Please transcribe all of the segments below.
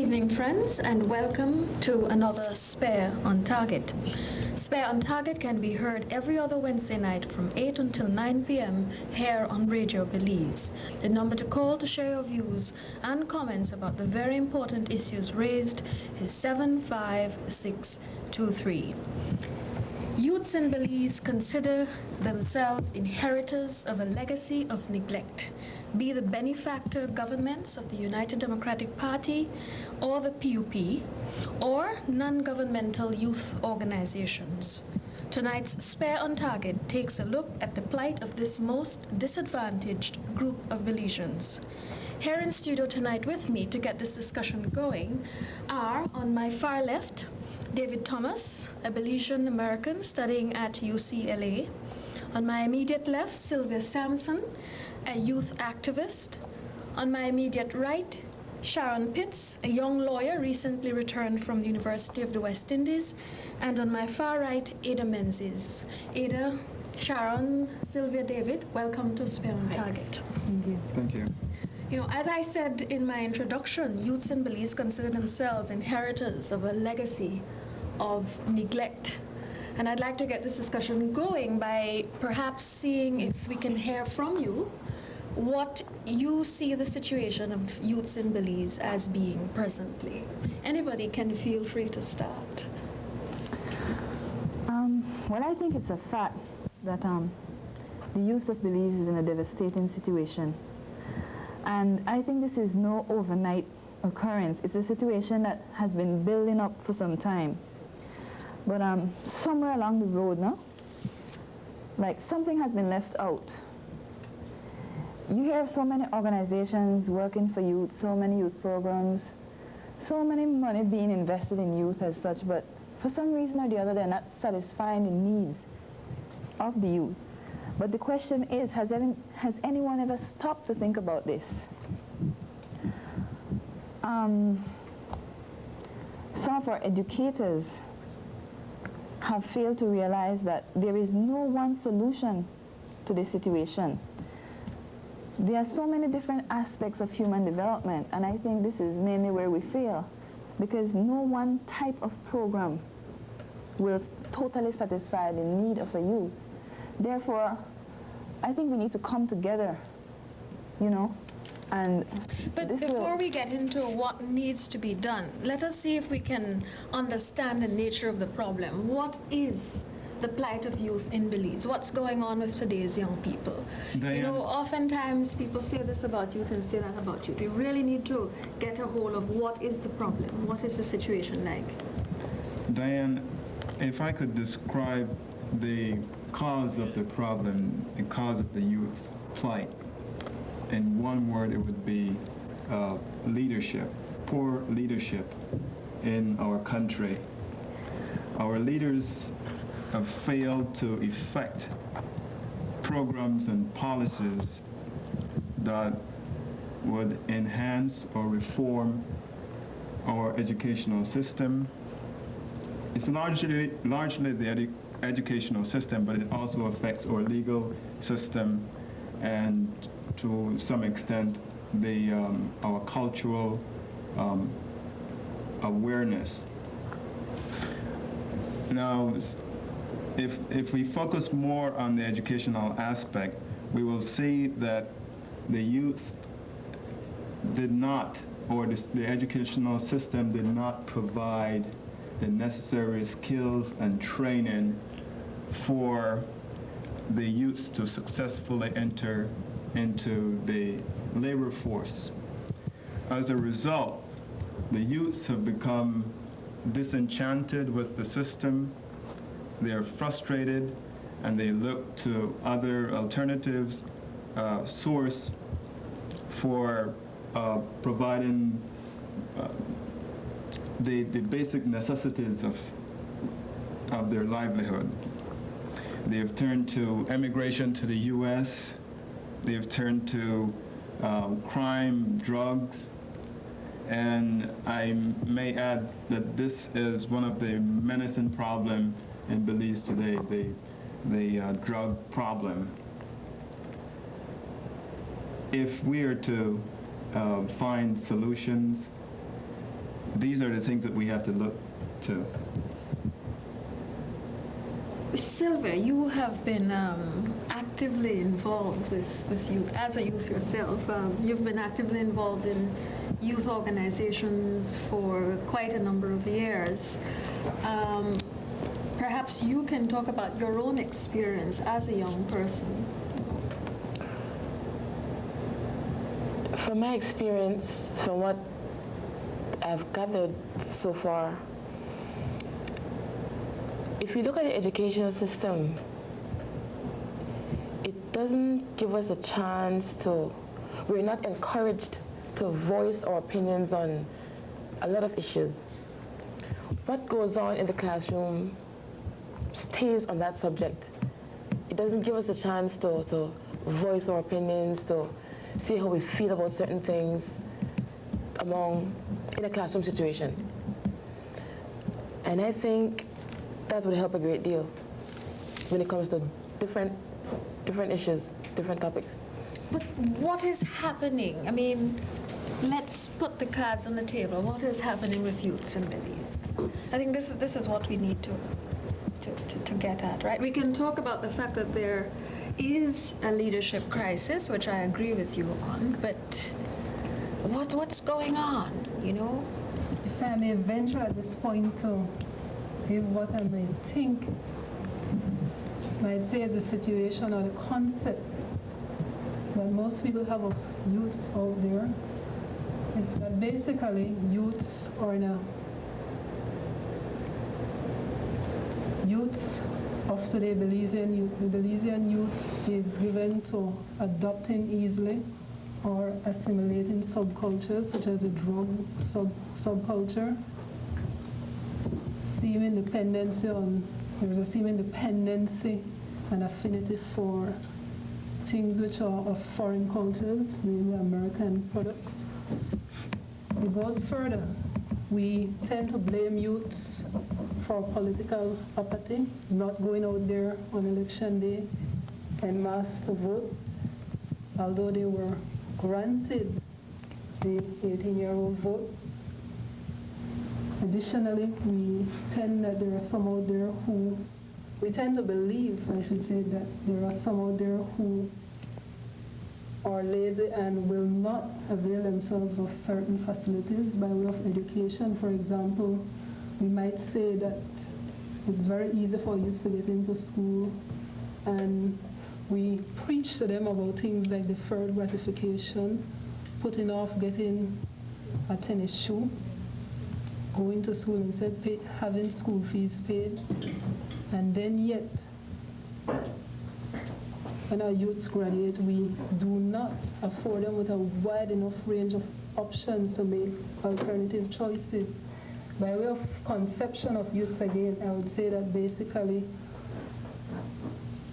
evening, friends, and welcome to another Spare on Target. Spare on Target can be heard every other Wednesday night from 8 until 9 p.m. here on Radio Belize. The number to call to share your views and comments about the very important issues raised is 75623. Youths in Belize consider themselves inheritors of a legacy of neglect, be the benefactor governments of the United Democratic Party or the PUP, or non-governmental youth organizations. Tonight's Spare on Target takes a look at the plight of this most disadvantaged group of Belizeans. Here in studio tonight with me to get this discussion going are, on my far left, David Thomas, a Belizean American studying at UCLA. On my immediate left, Sylvia Sampson, a youth activist. On my immediate right, Sharon Pitts, a young lawyer recently returned from the University of the West Indies. And on my far right, Ada Menzies. Ada, Sharon, Sylvia, David, welcome to Spare on Target. Thank you. Thank you. You know, as I said in my introduction, youths in Belize consider themselves inheritors of a legacy of neglect. And I'd like to get this discussion going by perhaps seeing if we can hear from you what you see the situation of youths in Belize as being presently. Anybody can feel free to start. Well, I think it's a fact that the youth of Belize is in a devastating situation. And I think this is no overnight occurrence. It's a situation that has been building up for some time. But somewhere along the road, no? Like something has been left out. You hear of so many organizations working for youth, so many youth programs, so many money being invested in youth as such, but for some reason or the other, they're not satisfying the needs of the youth. But the question is, has anyone ever stopped to think about this? Some of our educators have failed to realize that there is no one solution to this situation. There are so many different aspects of human development, and I think this is mainly where we fail, because no one type of program will totally satisfy the need of a youth. Therefore, I think we need to come together, you know, and But before we get into what needs to be done, let us see if we can understand the nature of the problem. What is the plight of youth in Belize? What's going on with today's young people? Diane, you know, oftentimes people say this about youth and say that about youth. We really need to get a hold of what is the problem, what is the situation like. Diane, if I could describe the cause of the problem, the cause of the youth plight, in one word, it would be leadership, poor leadership in our country. Our leaders have failed to effect programs and policies that would enhance or reform our educational system. It's largely the educational system, but it also affects our legal system and to some extent our cultural awareness. Now, if we focus more on the educational aspect, we will see that the youth did not, or the educational system did not provide the necessary skills and training for the youths to successfully enter into the labor force. As a result, the youths have become disenchanted with the system. They are frustrated, and they look to other alternatives source for providing the basic necessities of their livelihood. They have turned to emigration to the U.S. They have turned to crime, drugs, and I may add that this is one of the menacing problems in Belize today, the drug problem. If we are to find solutions, these are the things that we have to look to. Sylvia, you have been actively involved with youth, as a youth yourself. You've been actively involved in youth organizations for quite a number of years. Perhaps you can talk about your own experience as a young person. From my experience, from what I've gathered so far, if you look at the educational system, it doesn't give us a chance to, we're not encouraged to voice our opinions on a lot of issues. What goes on in the classroom stays on that subject. It doesn't give us a chance to voice our opinions, to see how we feel about certain things in a classroom situation. And I think that would help a great deal when it comes to different issues, different topics. But what is happening? I mean, let's put the cards on the table. What is happening with youths in Belize? I think this is what we need to get at, right? We can talk about the fact that there is a leadership crisis, which I agree with you on, but what's going on, you know? If I may venture at this point to give what I might think, might say is the situation or the concept that most people have of youths out there is that basically youths are youths of today, Belizean youth. The Belizean youth is given to adopting easily or assimilating subcultures such as the drug subculture. There's a seeming dependency and affinity for things which are of foreign cultures, namely American products. It goes further. We tend to blame youths for political apathy, not going out there on election day en masse to vote, although they were granted the 18-year-old vote. Additionally, we tend to believe, I should say, that there are some out there who are lazy and will not avail themselves of certain facilities by way of education. For example, we might say that it's very easy for youth to get into school, and we preach to them about things like deferred gratification, putting off getting a tennis shoe, going to school instead having school fees paid, and then yet, when our youths graduate, we do not afford them with a wide enough range of options to make alternative choices. By way of conception of youths again, I would say that basically,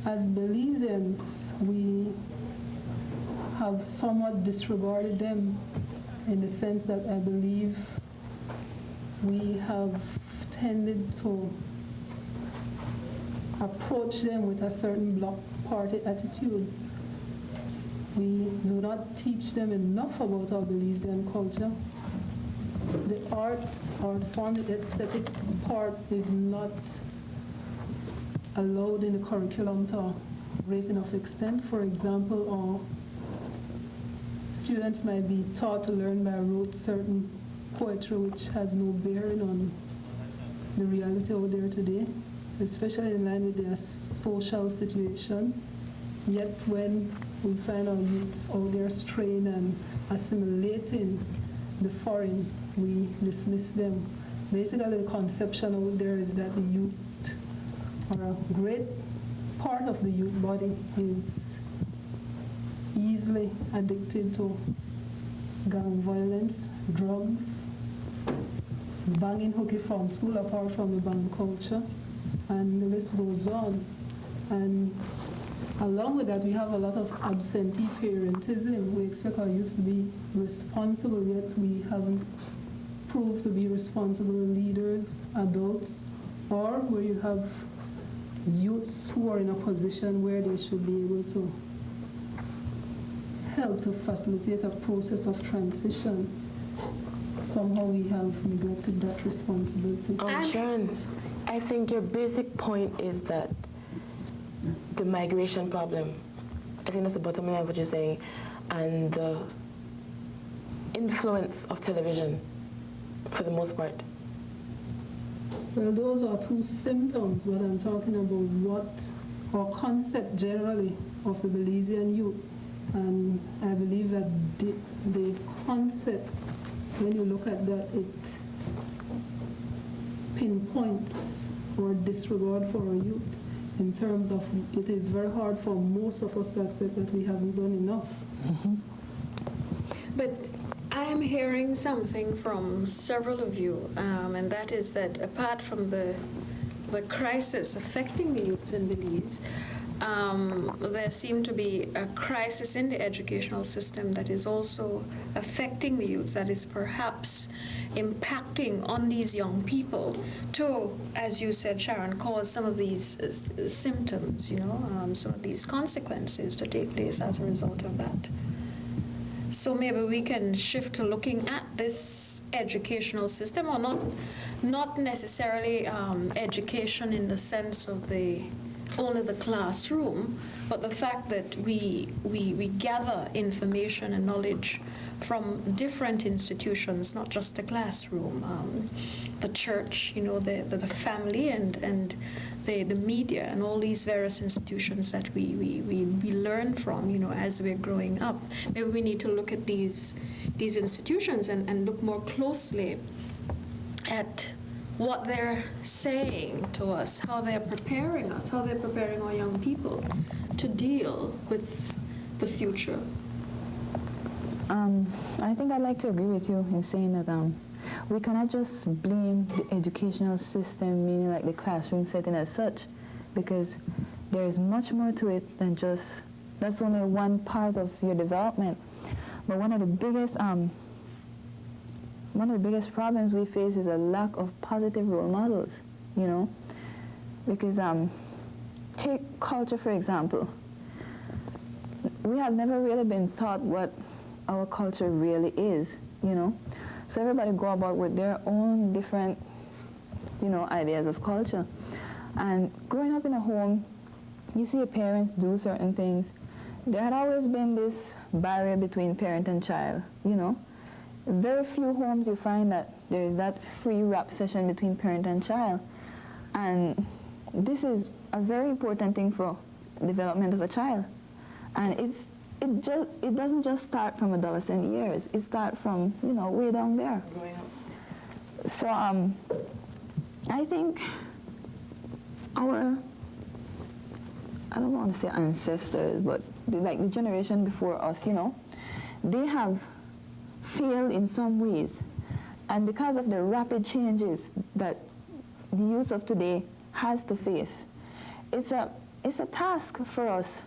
as Belizeans, we have somewhat disregarded them in the sense that I believe we have tended to approach them with a certain bloc party attitude. We do not teach them enough about our Belizean culture. The arts or the form, the aesthetic part is not allowed in the curriculum to a great enough extent. For example, students might be taught to learn by rote certain poetry which has no bearing on the reality out there today, especially in line with their social situation. Yet when we find our youths out there straying and assimilating the foreign, we dismiss them. Basically, the conception out there is that the youth, or a great part of the youth body, is easily addicted to gang violence, drugs, banging hooky from school apart from the bang culture, and the list goes on. And along with that, we have a lot of absentee parentism. We expect our youth to be responsible, yet we haven't proved to be responsible leaders, adults, or where you have youths who are in a position where they should be able to help to facilitate a process of transition. somehow we have neglected that responsibility. Sharon, I think your basic point is that the migration problem, I think that's the bottom line of what you're saying, and the influence of television, for the most part. Well, those are two symptoms, but I'm talking about what, or concept generally of the Belizean youth. And I believe that the concept, when you look at that, it pinpoints our disregard for our youth in terms of it is very hard for most of us to accept that we haven't done enough. Mm-hmm. But I am hearing something from several of you, and that is that apart from the crisis affecting the youths in Belize, there seemed to be a crisis in the educational system that is also affecting the youths, that is perhaps impacting on these young people to, as you said, Sharon, cause some of these symptoms, some of these consequences to take place as a result of that. So maybe we can shift to looking at this educational system, or not necessarily education in the sense of only the classroom, but the fact that we gather information and knowledge from different institutions, not just the classroom, the church, the family, and the media, and all these various institutions that we learn from, as we're growing up. Maybe we need to look at these institutions and look more closely at what they're saying to us, how they're preparing us, how they're preparing our young people to deal with the future. I think I'd like to agree with you in saying that we cannot just blame the educational system, meaning like the classroom setting as such, because there is much more to it than just, that's only one part of your development. But one of the biggest problems we face is a lack of positive role models, because take culture, for example. We have never really been taught what our culture really is, So everybody go about with their own different, ideas of culture. And growing up in a home, you see your parents do certain things. There had always been this barrier between parent and child, Very few homes you find that there is that free rap session between parent and child. And this is a very important thing for development of a child. And it doesn't just start from adolescent years. It starts from, way down there. So I think I don't want to say ancestors, but the generation before us, they have failed in some ways. And because of the rapid changes that the youth of today has to face, it's a task for us.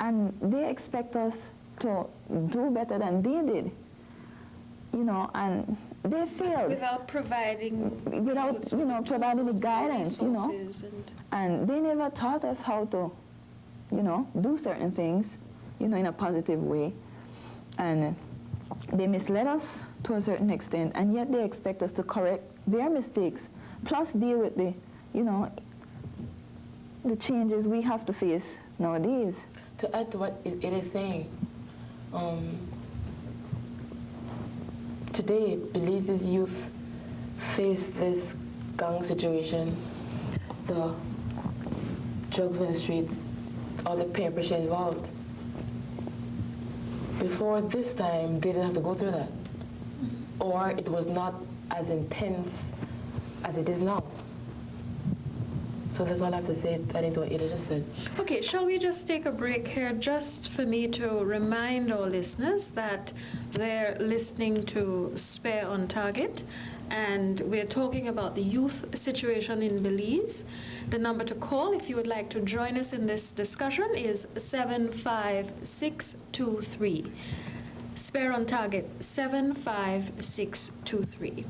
And they expect us to do better than they did, and they failed. Without providing providing the guidance, And they never taught us how to, do certain things, in a positive way. And they misled us to a certain extent, and yet they expect us to correct their mistakes, plus deal with the changes we have to face nowadays. To add to what it is saying, today Belize's youth face this gang situation, the drugs in the streets, all the peer pressure involved. Before this time, they didn't have to go through that. Or it was not as intense as it is now. So that's all I have to say adding to what Ada just said. Okay, shall we just take a break here just for me to remind our listeners that they're listening to Spare on Target, and we're talking about the youth situation in Belize. The number to call if you would like to join us in this discussion is 75623. Spare on Target, 75623.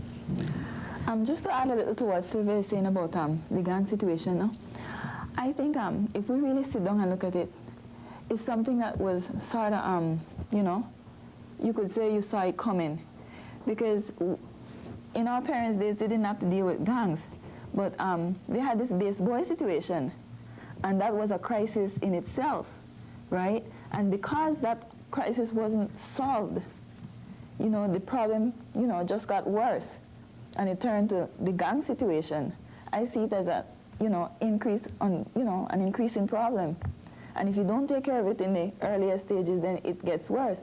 Just to add a little to what Sylvia is saying about the gang situation, I think if we really sit down and look at it, it's something that was sort of, you could say you saw it coming. Because in our parents' days, they didn't have to deal with gangs, but they had this base boy situation, and that was a crisis in itself, right? And because that crisis wasn't solved, you know, the problem, you know, just got worse, and it turned to the gang situation. I see it as a, you know, an increasing problem. And if you don't take care of it in the earlier stages, then it gets worse.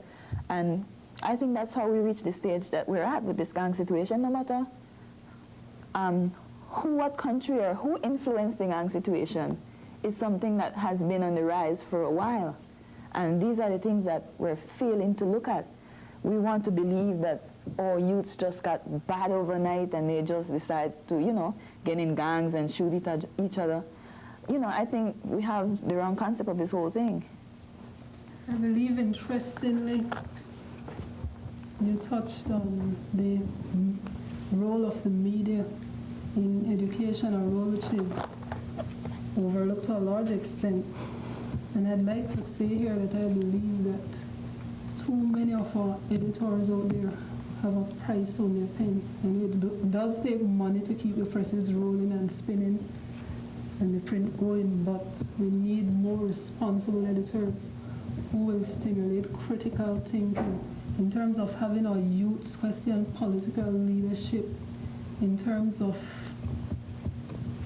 And I think that's how we reach the stage that we're at with this gang situation, no matter what country or who influenced the gang situation. It's something that has been on the rise for a while. And these are the things that we're failing to look at. We want to believe that our youths just got bad overnight and they just decide to, you know, get in gangs and shoot each other. You know, I think we have the wrong concept of this whole thing. I believe, interestingly, you touched on the role of the media in education, a role which is overlooked to a large extent. And I'd like to say here that I believe that too many of our editors out there have a price on their pen. And it does take money to keep the presses rolling and spinning and the print going, but we need more responsible editors who will stimulate critical thinking in terms of having our youths question political leadership, in terms of,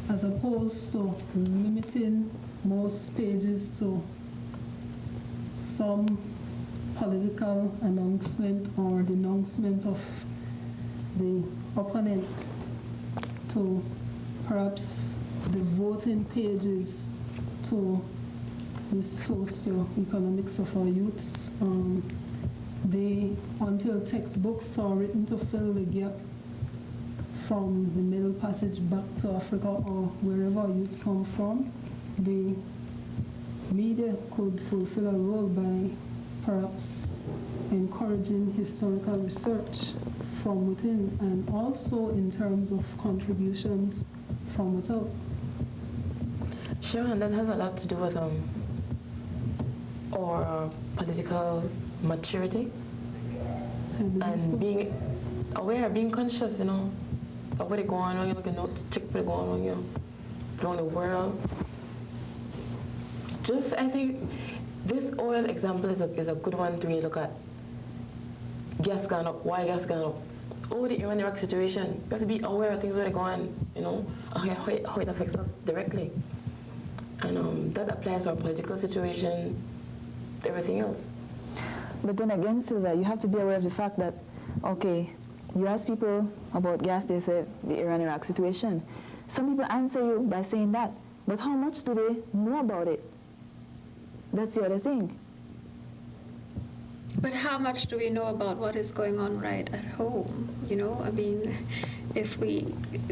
as opposed to limiting most pages to some political announcement or denouncement of the opponent, to perhaps the voting pages to the socio-economics of our youths. Until textbooks are written to fill the gap from the Middle Passage back to Africa or wherever our youths come from, the media could fulfill a role by perhaps encouraging historical research from within, and also in terms of contributions from without. Sharon, that has a lot to do with our political maturity and so. Being aware, being conscious, you know, of what is going on, you know, check what is going on, you know, around the world. Just, I think this oil example is a good one to really look at. Gas gone up, why gas gone up? Oh, the Iran-Iraq situation. We have to be aware of things that are going on, you know, how it affects us directly. And that applies to our political situation, everything else. But then again, Sylvia, you have to be aware of the fact that, okay, you ask people about gas, they say the Iran-Iraq situation. Some people answer you by saying that, but how much do they know about it? That's the other thing. But how much do we know about what is going on right at home? You know, I mean,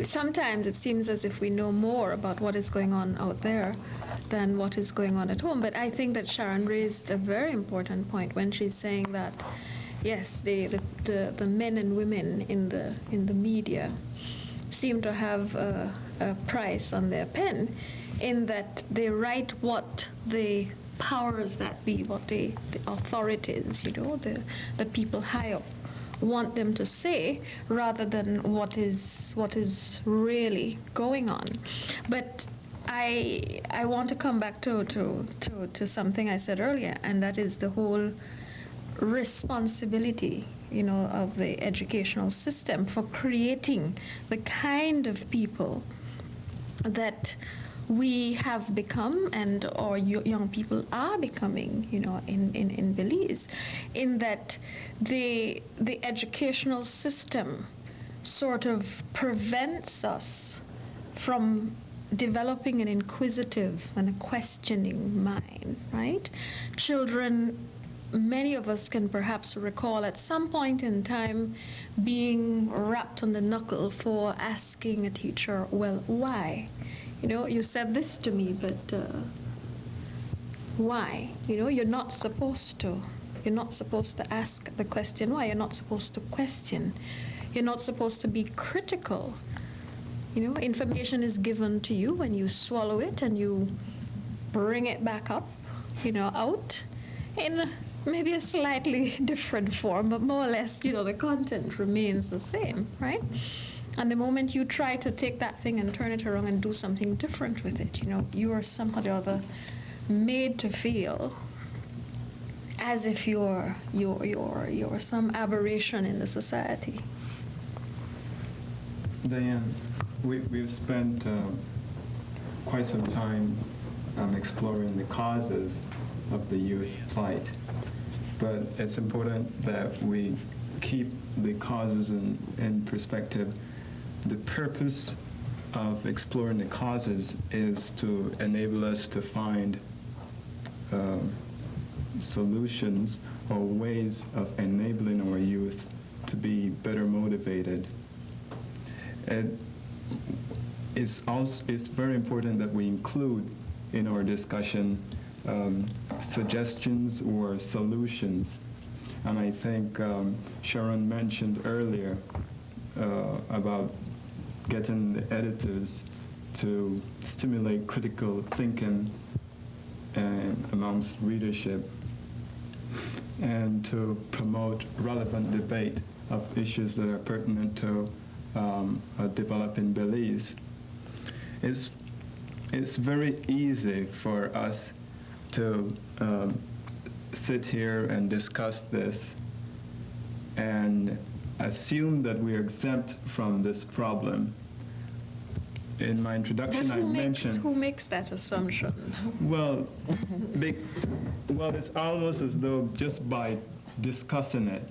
sometimes it seems as if we know more about what is going on out there than what is going on at home. But I think that Sharon raised a very important point when she's saying that, yes, the men and women in the media seem to have a price on their pen, in that they write what the powers that be, what the authorities, you know, the people high up want them to say, rather than what is really going on. But I want to come back to something I said earlier, and that is the whole responsibility, you know, of the educational system for creating the kind of people that we have become, and or young people are becoming, you know, in Belize, in that the educational system sort of prevents us from developing an inquisitive and a questioning mind, right? Children, many of us can perhaps recall at some point in time being rapped on the knuckle for asking a teacher, well, why? You know, you said this to me, but why? You know, you're not supposed to. You're not supposed to ask the question why. You're not supposed to question. You're not supposed to be critical. You know, information is given to you and you swallow it and you bring it back up, you know, out in maybe a slightly different form, but more or less, the content remains the same, right? And the moment you try to take that thing and turn it around and do something different with it, you are somehow or other made to feel as if you're some aberration in the society. Diane, we've spent quite some time exploring the causes of the youth plight, but it's important that we keep the causes in perspective. The purpose of exploring the causes is to enable us to find solutions or ways of enabling our youth to be better motivated. It's very important that we include in our discussion suggestions or solutions. And I think Sharon mentioned earlier about getting the editors to stimulate critical thinking amongst readership and to promote relevant debate of issues that are pertinent to developing Belize. It's very easy for us to sit here and discuss this and assume that we're exempt from this problem. In my introduction, I mentioned... Who makes that assumption? Well, it's almost as though just by discussing it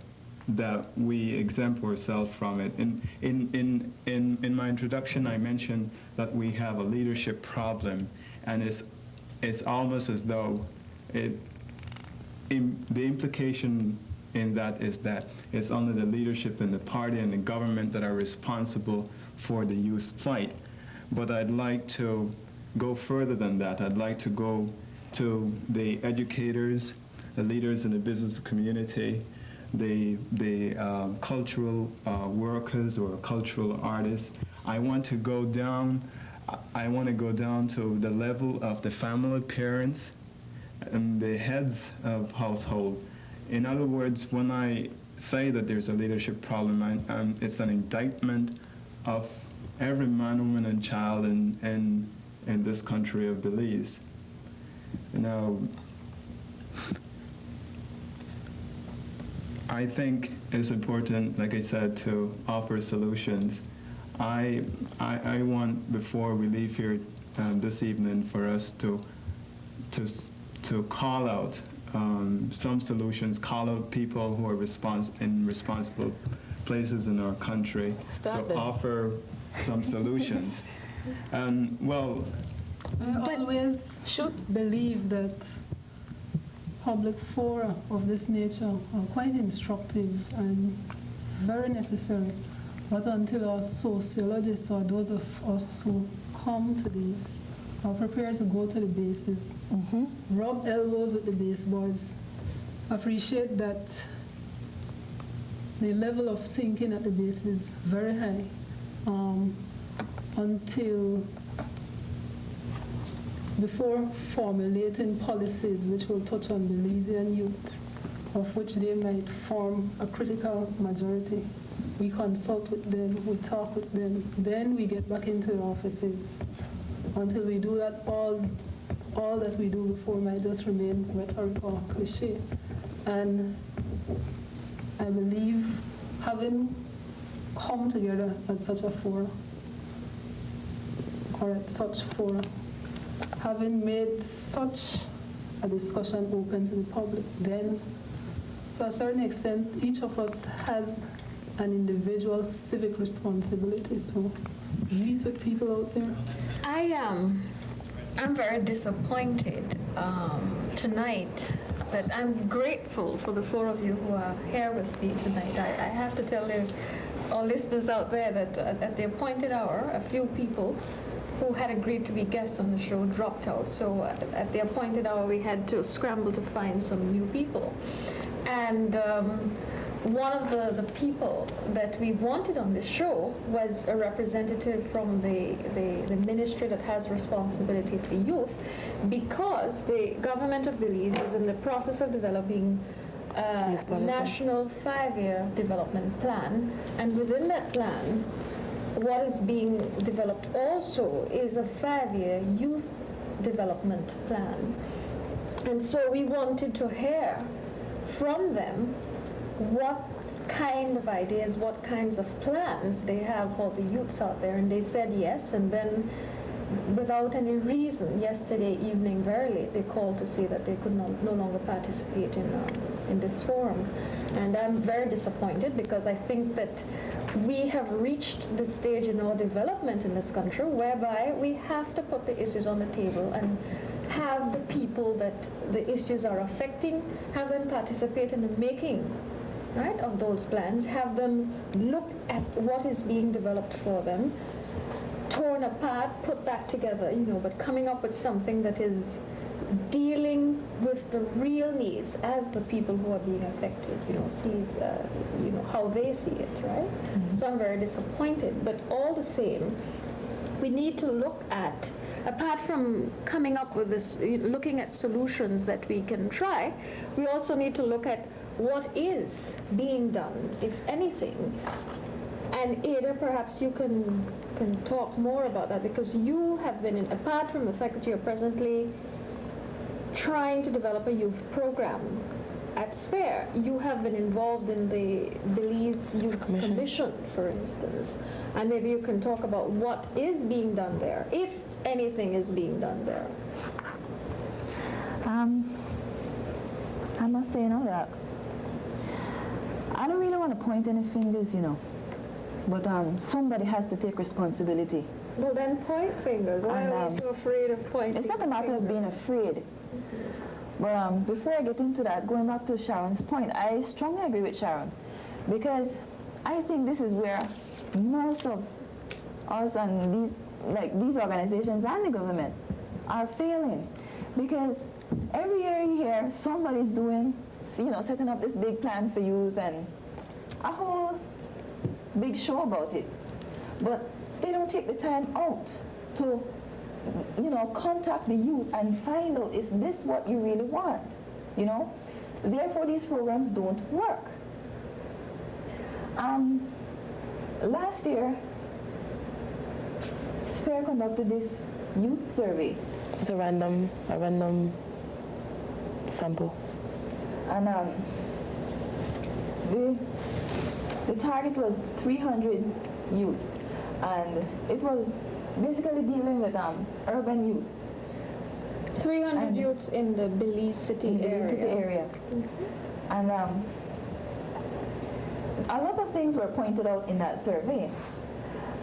that we exempt ourselves from it. In my introduction, I mentioned that we have a leadership problem, and it's almost as though the implication in that is that it's only the leadership in the party and the government that are responsible for the youth plight. But I'd like to go further than that. I'd like to go to the educators, the leaders in the business community, the cultural workers or cultural artists. I want to go down to the level of the family parents and the heads of household. In other words, when I say that there's a leadership problem, it's an indictment of every man, woman, and child in this country of Belize. Now, I think it's important, like I said, to offer solutions. I want, before we leave here this evening, for us to call out some solutions, call out people who are in responsible places in our country to offer some solutions. And well, I always believe that public fora of this nature are quite instructive and very necessary. But until our sociologists or those of us who come to these are prepared to go to the bases, rub elbows with the base boys, appreciate that the level of thinking at the base is very high, until before formulating policies which will touch on Belizean youth, of which they might form a critical majority. We consult with them, we talk with them, then we get back into the offices. Until we do that, all that we do before might just remain rhetoric or cliche. And I believe having come together at such a forum, or at such fora, having made such a discussion open to the public, then to a certain extent, each of us has an individual civic responsibility. So meet with people out there. I'm very disappointed tonight, but I'm grateful for the four of you who are here with me tonight. I have to tell you, all listeners out there, that at the appointed hour, a few people who had agreed to be guests on the show dropped out. So at the appointed hour, we had to scramble to find some new people. And one of the people that we wanted on this show was a representative from the ministry that has responsibility for youth, because the government of Belize is in the process of developing Youth policy. national 5-year development plan, and within that plan, what is being developed also is a 5-year youth development plan. And so we wanted to hear from them what kind of ideas, what kinds of plans they have for the youths out there. And they said yes, and then without any reason, yesterday evening, very late, they called to say that they could no longer participate in this forum. And I'm very disappointed, because I think that we have reached the stage in our development in this country whereby we have to put the issues on the table and have the people that the issues are affecting, have them participate in the making, right, of those plans, have them look at what is being developed for them, torn apart, put back together, but coming up with something that is dealing with the real needs as the people who are being affected, sees, how they see it, right? Mm-hmm. So I'm very disappointed, but all the same, we need to look at, apart from coming up with this, looking at solutions that we can try, we also need to look at what is being done, if anything. And Ada, perhaps you can talk more about that, because you have been, apart from the fact that you're presently trying to develop a youth program at SPARE, you have been involved in the Belize Youth Commission, for instance. And maybe you can talk about what is being done there, if anything is being done there. I must say, that I don't really want to point any fingers, but somebody has to take responsibility. Well, then point fingers. Why are we so afraid of pointing? It's not a matter of being afraid. But before I get into that, going back to Sharon's point, I strongly agree with Sharon, because I think this is where most of us and these organizations and the government are failing, because every year you hear somebody's doing, setting up this big plan for youth and a whole big show about it, but they don't take the time out to contact the youth and find out, is this what you really want? Therefore these programs don't work. Last year, SPARE conducted this youth survey. It's a random sample. And the target was 300 youth, and it was basically dealing with urban youth. 300 youths in the Belize City area. Mm-hmm. And a lot of things were pointed out in that survey.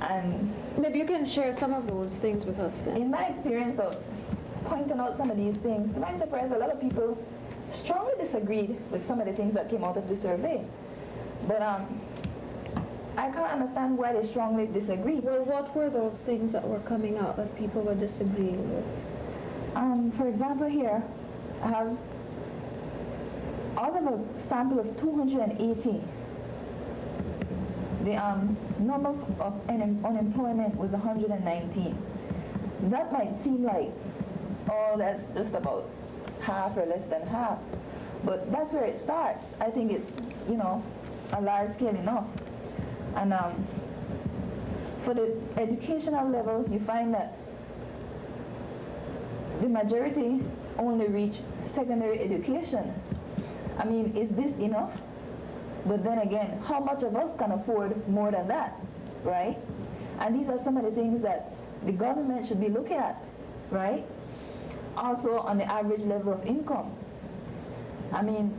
And maybe you can share some of those things with us then. In my experience of pointing out some of these things, to my surprise, a lot of people strongly disagreed with some of the things that came out of the survey. But I can't understand why they strongly disagreed. Well, what were those things that were coming out that people were disagreeing with? For example, here, I have out of a sample of 280, the number of unemployment was 119. That might seem like, oh, that's just about half or less than half. But that's where it starts. I think it's, a large scale enough. And for the educational level, you find that the majority only reach secondary education. I mean, is this enough? But then again, how much of us can afford more than that, right? And these are some of the things that the government should be looking at, right? Also on the average level of income. I mean,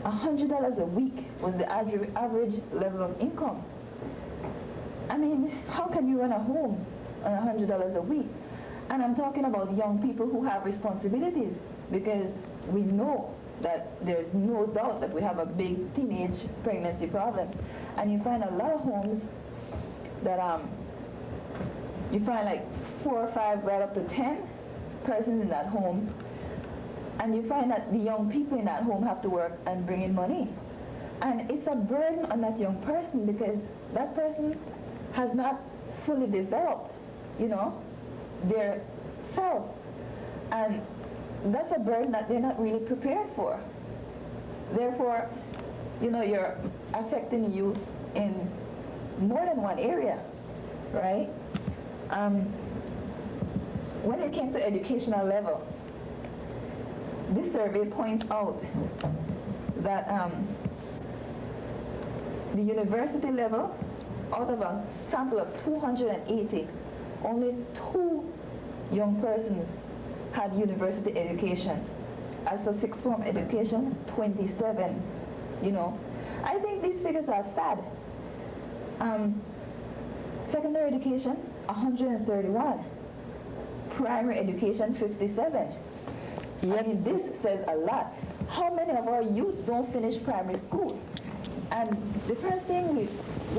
$100 a week was the average level of income. I mean, how can you run a home on $100 a week? And I'm talking about young people who have responsibilities, because we know that there's no doubt that we have a big teenage pregnancy problem. And you find a lot of homes that you find like 4 or 5, right up to 10 persons in that home. And you find that the young people in that home have to work and bring in money. And it's a burden on that young person, because that person has not fully developed, their self. And that's a burden that they're not really prepared for. Therefore, you know, you're affecting youth in more than one area, right? When it came to educational level, this survey points out that the university level, out of a sample of 280, only 2 young persons had university education. As for sixth form education, 27, you know. I think these figures are sad. Secondary education, 131. Primary education, 57. Yep. I mean, this says a lot. How many of our youths don't finish primary school? And the first thing, we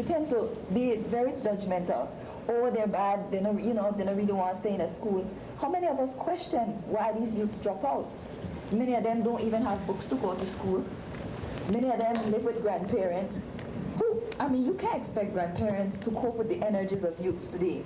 tend to be very judgmental. Oh, they're bad, they don't, you know, they don't really want to stay in a school. How many of us question why these youths drop out? Many of them don't even have books to go to school. Many of them live with grandparents. I mean, you can't expect grandparents to cope with the energies of youths today.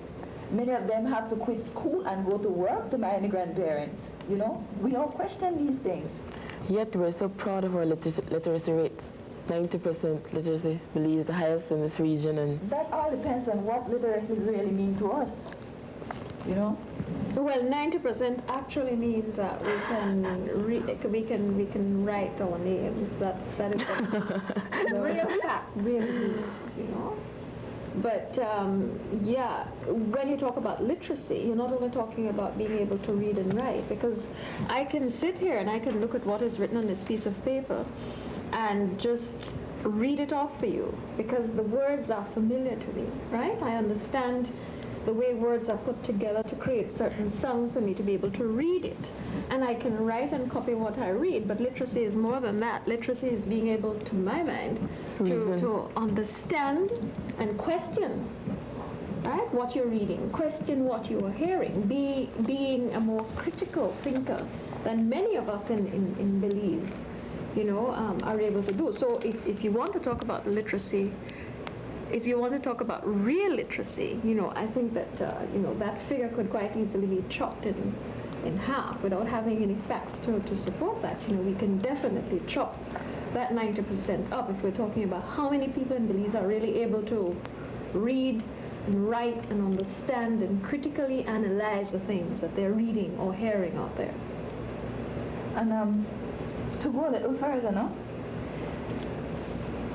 Many of them have to quit school and go to work to marry the grandparents. You know, we all question these things. Yet we're so proud of our literacy rate. 90% literacy, Belize, the highest in this region. And that all depends on what literacy really means to us, you know? Well, 90% actually means that we can write our names. That is the real fact, really means, you know. But yeah, when you talk about literacy, you're not only talking about being able to read and write, because I can sit here and I can look at what is written on this piece of paper and just read it off for you, because the words are familiar to me, right? I understand the way words are put together to create certain sounds for me to be able to read it. And I can write and copy what I read, but literacy is more than that. Literacy is being able, to my mind, to understand and question, right, what you're reading, question what you are hearing, being a more critical thinker than many of us in Belize, you know, are able to do. So if you want to talk about literacy, if you want to talk about real literacy, you know, I think that, you know, that figure could quite easily be chopped in half without having any facts to support that. You know, we can definitely chop that 90% up if we're talking about how many people in Belize are really able to read and write and understand and critically analyze the things that they're reading or hearing out there. And to go a little further now,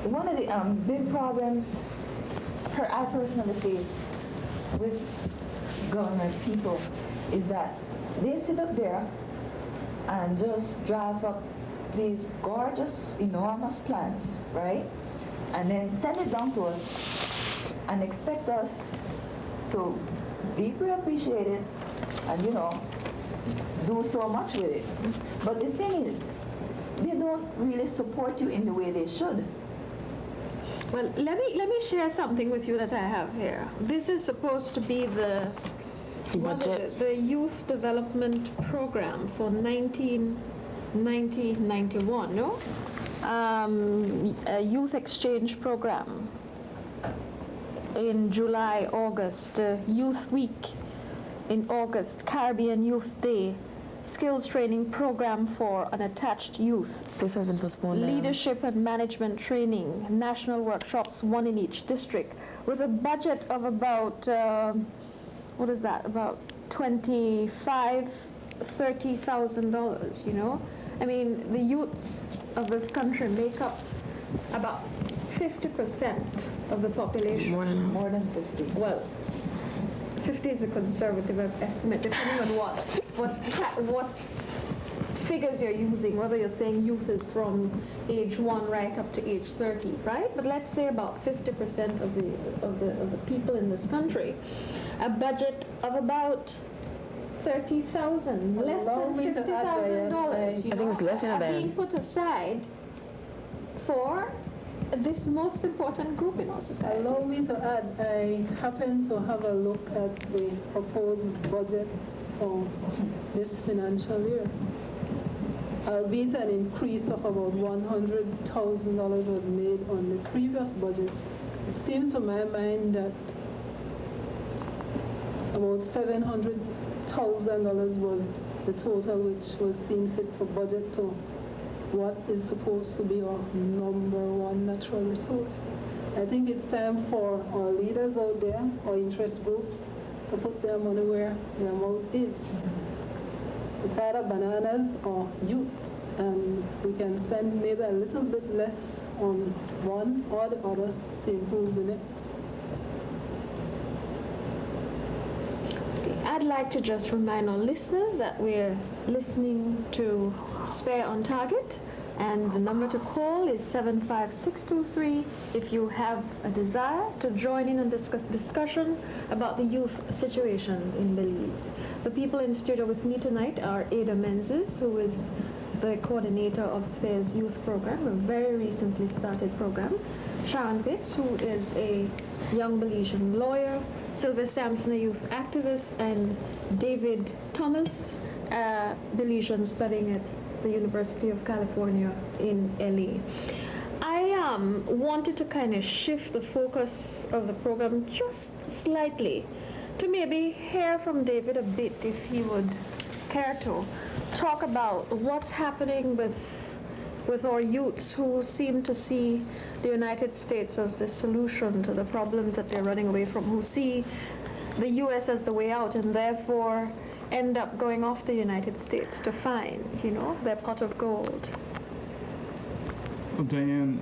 one of the big problems I personally face with government people is that they sit up there and just drive up these gorgeous, enormous plans, right? And then send it down to us and expect us to deeply appreciate it and, you know, do so much with it. But the thing is, they don't really support you in the way they should. Well, let me share something with you that I have here. This is supposed to be the budget, the youth development program for 1990-91, no? A youth exchange program in July, August, Youth Week in August, Caribbean Youth Day, skills training program for unattached youth. This has been postponed. Leadership and management training, national workshops, one in each district, with a budget of about, what is that, about $30,000, you know? I mean, the youths of this country make up about 50% of the population. More than 50. Well, 50 is a conservative estimate, depending on what figures you're using, whether you're saying youth is from age 1 right up to age 30, right? But let's say about 50% of the people in this country, a budget of about $30,000, less than $50,000. I think it's less than that. Being put aside for this most important group in our society. Allow me to add, I happened to have a look at the proposed budget for this financial year. Albeit an increase of about $100,000 was made on the previous budget, it seems to my mind that about $700,000 was the total which was seen fit to budget to what is supposed to be our #1 natural resource. I think it's time for our leaders out there, our interest groups, to put their money where their mouth is. It's either bananas or youths, and we can spend maybe a little bit less on one or the other to improve the next. I'd like to just remind our listeners that we're listening to Spare on Target, and the number to call is 75623 if you have a desire to join in on discussion about the youth situation in Belize. The people in studio with me tonight are Ada Menzies, who is the coordinator of SPARE's youth program, a very recently started program. Sharon Pitts, who is a young Belizean lawyer, Sylvia Sampson, a youth activist, and David Thomas, a Belizean studying at the University of California in LA. I wanted to kind of shift the focus of the program just slightly to maybe hear from David a bit, if he would care to talk about what's happening with our youths who seem to see the United States as the solution to the problems that they're running away from, who see the U.S. as the way out, and therefore end up going off the United States to find, their pot of gold. Well, Diane,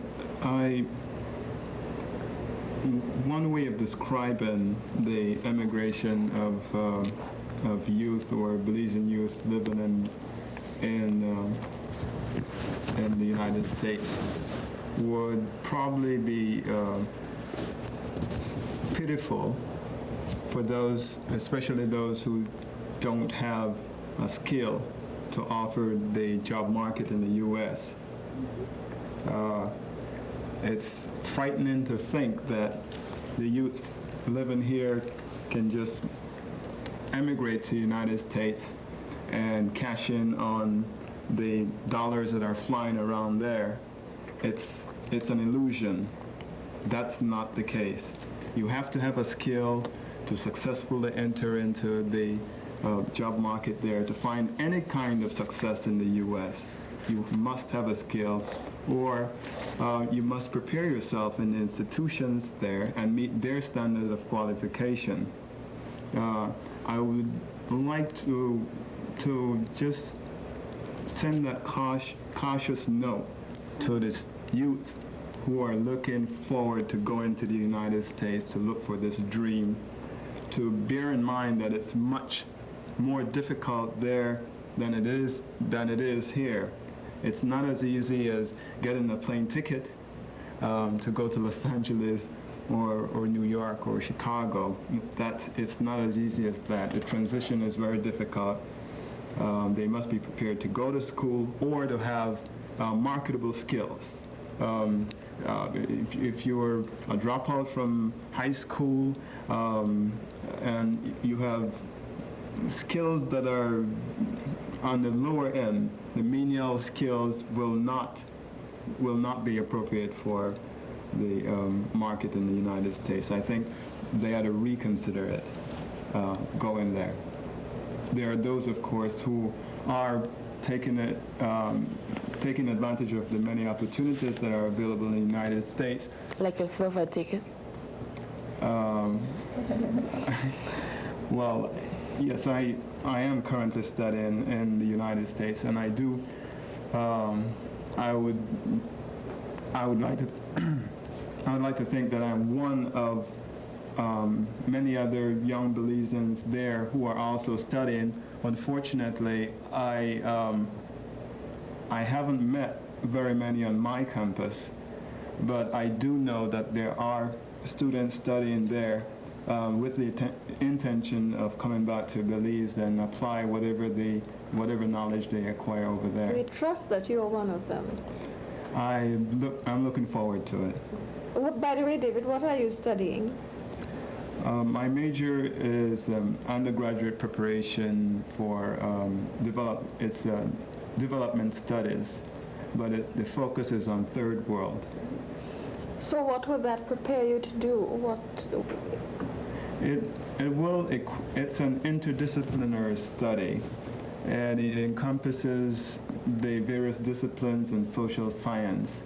one way of describing the emigration of youth or Belizean youth living in the United States would probably be pitiful for those, especially those who don't have a skill to offer the job market in the U.S. It's frightening to think that the youth living here can just emigrate to the United States and cash in on the dollars that are flying around there. It's an illusion. That's not the case. You have to have a skill to successfully enter into the job market there. To find any kind of success in the U.S., you must have a skill, or you must prepare yourself in the institutions there and meet their standard of qualification. I would like to just send that cautious note to this youth who are looking forward to going to the United States to look for this dream, to bear in mind that it's much more difficult there than it is here. It's not as easy as getting a plane ticket to go to Los Angeles or New York or Chicago. It's not as easy as that. The transition is very difficult. They must be prepared to go to school or to have marketable skills. If you're a dropout from high school and you have skills that are on the lower end, the menial skills will not be appropriate for the market in the United States. I think they ought to reconsider it, going there. There are those, of course, who are taking advantage of the many opportunities that are available in the United States. Like yourself, I take it? Well, yes, I am currently studying in the United States, and I do. I would like to think that I'm one of many other young Belizeans there who are also studying. Unfortunately, I haven't met very many on my campus, but I do know that there are students studying there with the intention of coming back to Belize and apply whatever knowledge they acquire over there. We trust that you are one of them. I'm looking forward to it. By the way, David, what are you studying? My major is undergraduate preparation for development studies, but the focus is on third world. So what will that prepare you to do? It's an interdisciplinary study, and it encompasses the various disciplines in social science.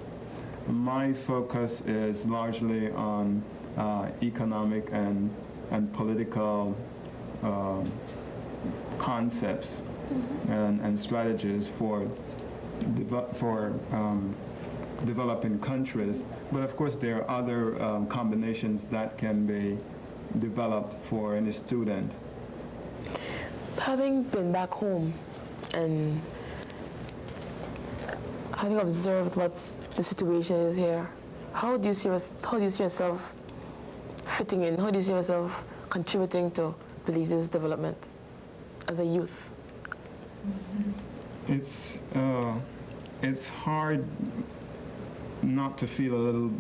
My focus is largely on economic and political concepts and strategies for developing countries. But of course, there are other combinations that can be developed for any student. Having been back home and having observed what the situation is here, how do you see yourself fitting in? How do you see yourself contributing to Belize's development as a youth? It's hard not to feel a little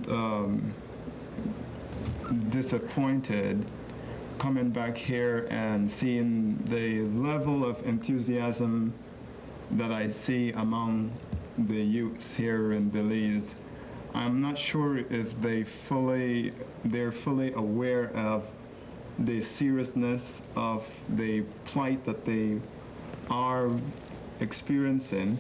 disappointed coming back here and seeing the level of enthusiasm that I see among the youths here in Belize. I'm not sure if they're fully aware of the seriousness of the plight that they are experiencing.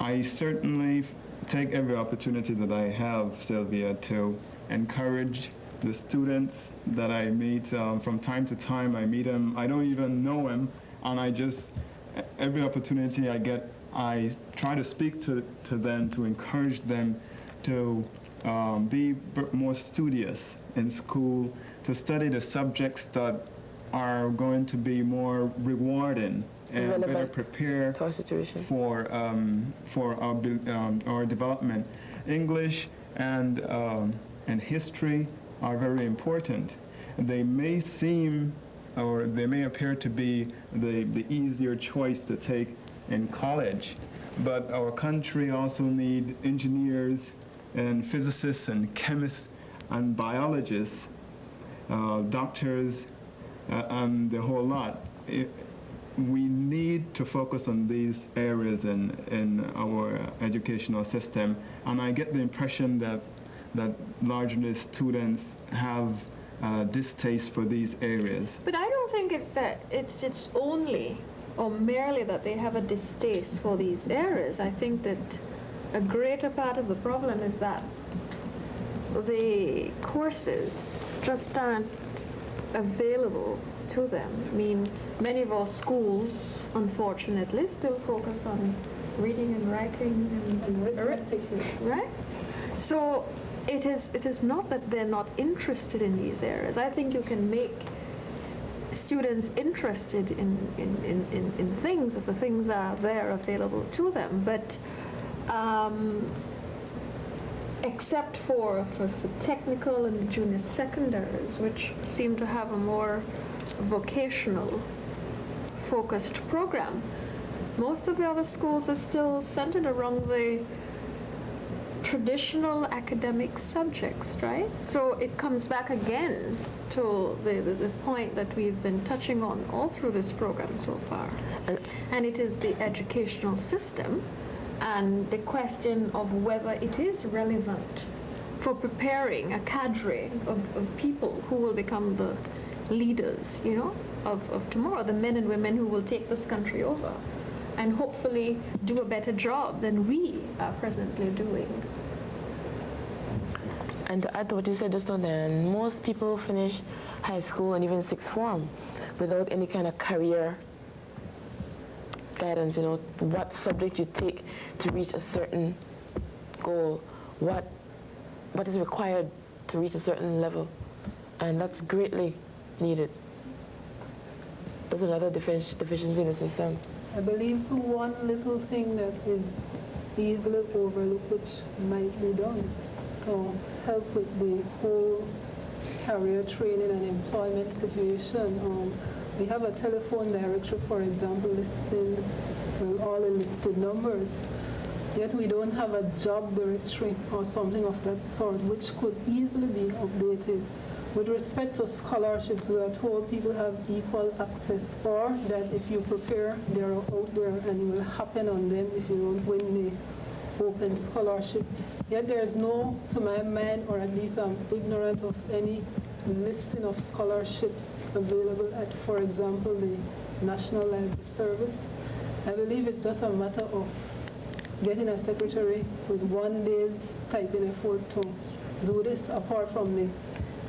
I certainly take every opportunity that I have, Sylvia, to encourage the students that I meet. From time to time, I meet them. I don't even know them, and every opportunity I get, I try to speak to them, to encourage them to be more studious in school, to study the subjects that are going to be more rewarding and better prepare to our situation for our development. English and history are very important. They may seem, or they may appear to be the easier choice to take in college, but our country also needs engineers and physicists and chemists and biologists, doctors, and the whole lot. We need to focus on these areas in our educational system, and I get the impression that largely students have distaste for these areas. But I don't think it's that it's only or merely that they have a distaste for these areas. I think that a greater part of the problem is that the courses just aren't available to them. I mean, many of our schools, unfortunately, still focus on reading and writing and arithmetic, right? So it is not that they're not interested in these areas. I think you can make students interested in things if the things are there available to them. But except for technical and junior secondaries, which seem to have a more vocational focused program, most of the other schools are still centered around the traditional academic subjects, right? So it comes back again to the point that we've been touching on all through this program so far. And it is the educational system and the question of whether it is relevant for preparing a cadre of people who will become the leaders, you know, of tomorrow, the men and women who will take this country over and hopefully do a better job than we are presently doing. And to add to what you said just now, then, most people finish high school and even sixth form without any kind of career guidance, you know, what subject you take to reach a certain goal, what is required to reach a certain level, and that's greatly needed. There's another deficiency in the system. I believe to one little thing that is easily overlooked, which might be done to help with the whole career training and employment situation. We have a telephone directory, for example, listing all the listed numbers, yet we don't have a job directory or something of that sort, which could easily be updated. With respect to scholarships, we are told people have equal access, or that if you prepare, they're out there and it will happen on them if you don't win the open scholarship. Yet there is no, to my mind, or at least I'm ignorant of any listing of scholarships available at, for example, the National Library Service. I believe it's just a matter of getting a secretary with 1 day's typing effort to do this, apart from the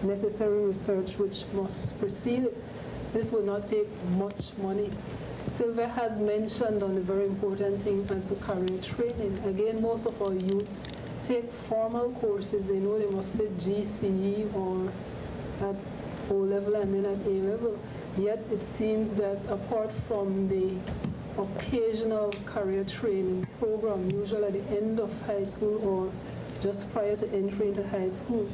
necessary research which must precede it. This will not take much money. Sylvia has mentioned on the very important thing as the career training. Again, most of our youths take formal courses. They know they must sit GCE or at O level and then at A level. Yet it seems that apart from the occasional career training program, usually at the end of high school or just prior to entry into high school,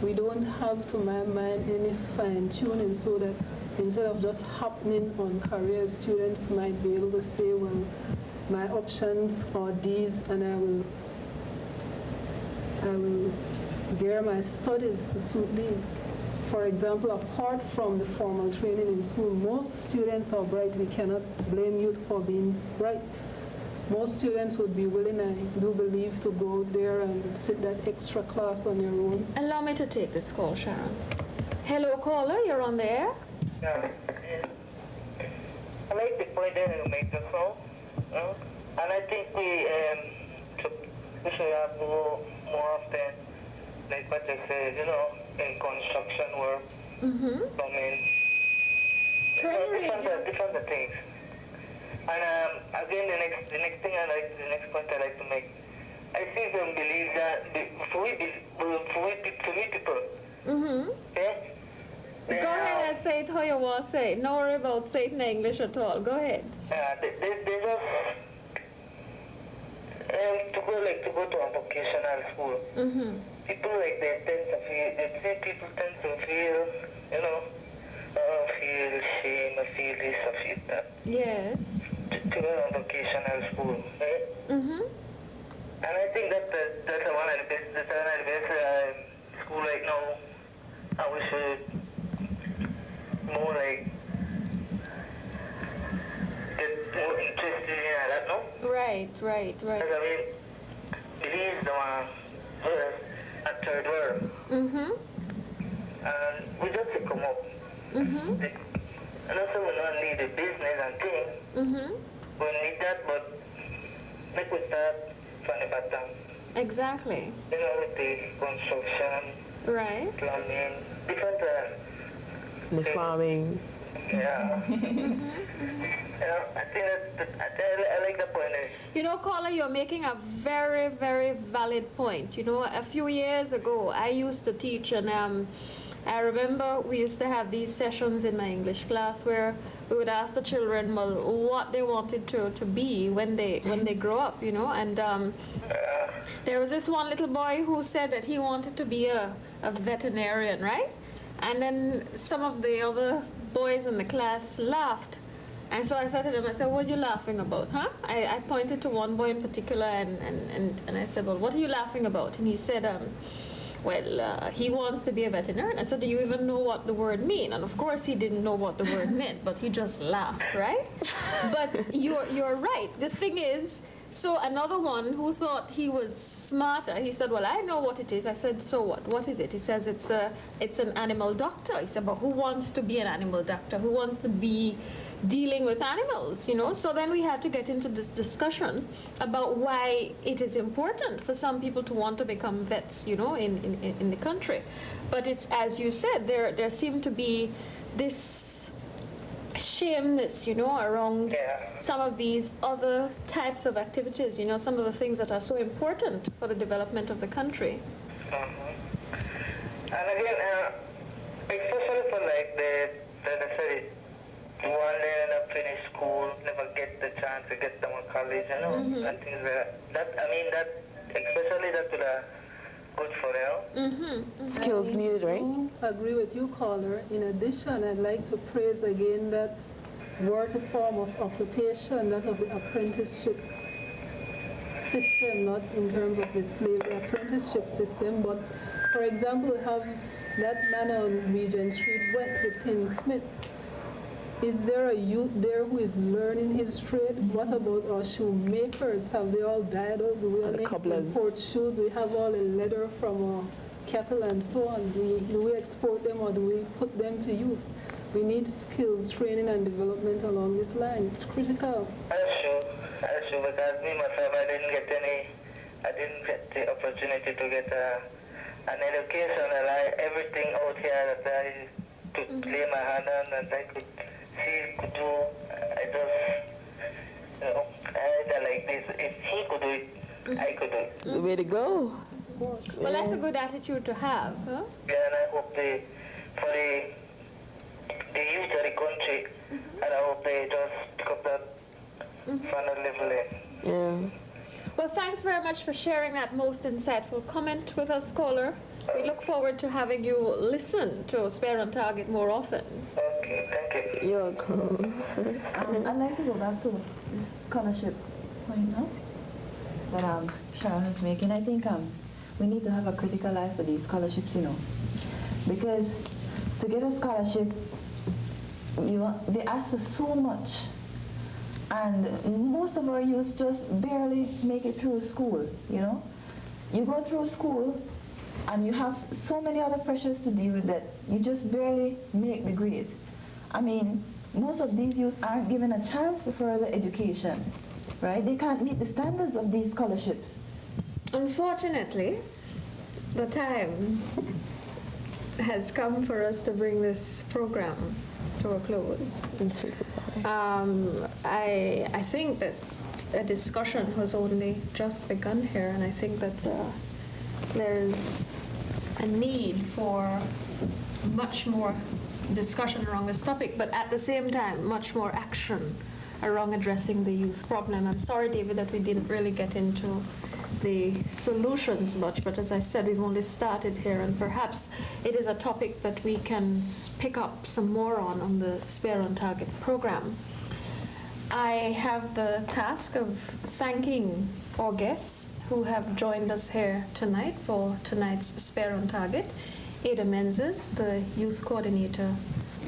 we don't have, to my mind, any fine-tuning, so that instead of just happening on careers, students might be able to say, well, my options are these, and I will gear my studies to suit these. For example, apart from the formal training in school, most students are bright. We cannot blame youth for being bright. Most students would be willing, I do believe, to go there and sit that extra class on their own. Allow me to take this call, Sharon. Hello, caller, you're on the air. Yeah. I like the point that you make just now. And I think we should have more often, like what you said, you know, in construction work, plumbing, different things. And again, the next point I like to make, I see and believe that for we people, okay? Go ahead and say it how you want to say it. No worry about saying it in English at all. Go ahead. They just to go to a vocational school. People like they people tend to feel, you know, feel shame, feel this, or feel that. Yes. To go to a vocational school, right? And I think that's one of the best school right now. I wish more like get more interested in that, no? Right. Because I mean, Belize the one at third world. And we just to come up. And also we don't need the business and things. We need that, but make we start from the bottom. Exactly. You know, with the construction, Right. plumbing, different The farming. yeah. You know, I think I like the point. You know, caller, you're making a very, very valid point. You know, a few years ago, I used to teach, and I remember we used to have these sessions in my English class where we would ask the children, well, what they wanted to be when they grow up, you know, and there was this one little boy who said that he wanted to be a veterinarian, right? And then some of the other boys in the class laughed. And so I said to them, I said, what are you laughing about, huh? I pointed to one boy in particular, and I said, well, what are you laughing about? And he said, well, he wants to be a veterinarian. I said, do you even know what the word means? And of course he didn't know what the word meant, but he just laughed, right? But you're right. The thing is, so another one who thought he was smarter, he said, well, I know what it is. I said, so what? What is it? He says, it's an animal doctor. He said, but who wants to be an animal doctor? Who wants to be dealing with animals, you know? So then we had to get into this discussion about why it is important for some people to want to become vets, you know, in the country. But it's, as you said, there seemed to be this shameness, you know, around some of these other types of activities, you know, some of the things that are so important for the development of the country. And again, especially for like the one day end up finish school, never get the chance to get them on college, you know, and things like that. I mean, that, especially that would good for them. Skills needed, right? I agree with you, caller. In addition, I'd like to praise again that worthy form of occupation, that of the apprenticeship system, not in terms of the slavery apprenticeship system, but for example, we have that man on Regent Street West, the tinsmith. Is there a youth there who is learning his trade? What about our shoemakers? Have they all died out? Do we only import shoes? We have all the leather from our cattle and so on. Do we export them or do we put them to use? We need skills, training and development along this line. It's critical. That's true, because me myself, I didn't get the opportunity to get an education. Everything out here that I could lay my hand on and I could see, could do, I just, I like this. If he could do it, I could do it. The way to go. Well, that's a good attitude to have, huh? Yeah, and I hope for the youth of the country, and I hope they just pick up that final level. Yeah. Well, thanks very much for sharing that most insightful comment with us, caller. We look forward to having you listen to Spare on Target more often. Okay, thank you. You're welcome. I'd like to go back to this scholarship point now that Sharon was making. I think we need to have a critical eye for these scholarships, you know, because to get a scholarship, they ask for so much, and most of our youth just barely make it through school, you know. You go through school and you have so many other pressures to deal with that you just barely make the grades. I mean, most of these youths aren't given a chance for further education, right? They can't meet the standards of these scholarships. Unfortunately, the time has come for us to bring this program to a close. I think that a discussion has only just begun here, and I think that there's a need for much more discussion around this topic, but at the same time, much more action around addressing the youth problem. I'm sorry, David, that we didn't really get into the solutions much, but as I said, we've only started here, and perhaps it is a topic that we can pick up some more on the Spare on Target program. I have the task of thanking our guests who have joined us here tonight for tonight's Spare on Target. Ada Menzies, the youth coordinator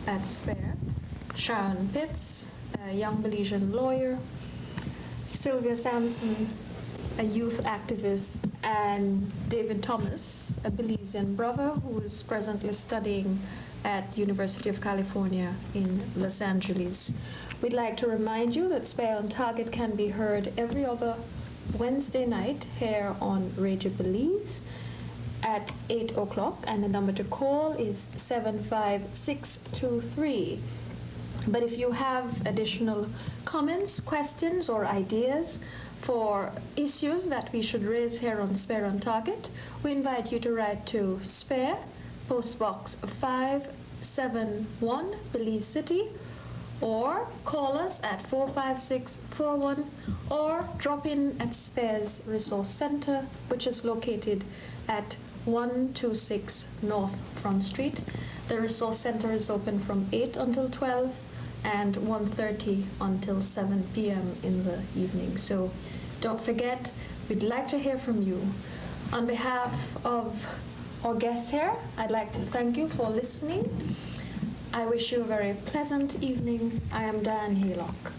at Spare, Sharon Pitts, a young Belizean lawyer, Sylvia Sampson, a youth activist, and David Thomas, a Belizean brother who is presently studying at University of California in Los Angeles. We'd like to remind you that Spare on Target can be heard every other Wednesday night here on Radio Belize at 8 o'clock, and the number to call is 75623. But if you have additional comments, questions, or ideas for issues that we should raise here on Spare on Target, we invite you to write to Spare, Post Box 571, Belize City, or call us at 45641, or drop in at Spare's Resource Center, which is located at 126 North Front Street. The Resource Center is open from 8 until 12 and 1:30 until 7 p.m. in the evening. So don't forget, we'd like to hear from you. On behalf of our guests here, I'd like to thank you for listening. I wish you a very pleasant evening. I am Diane Haylock.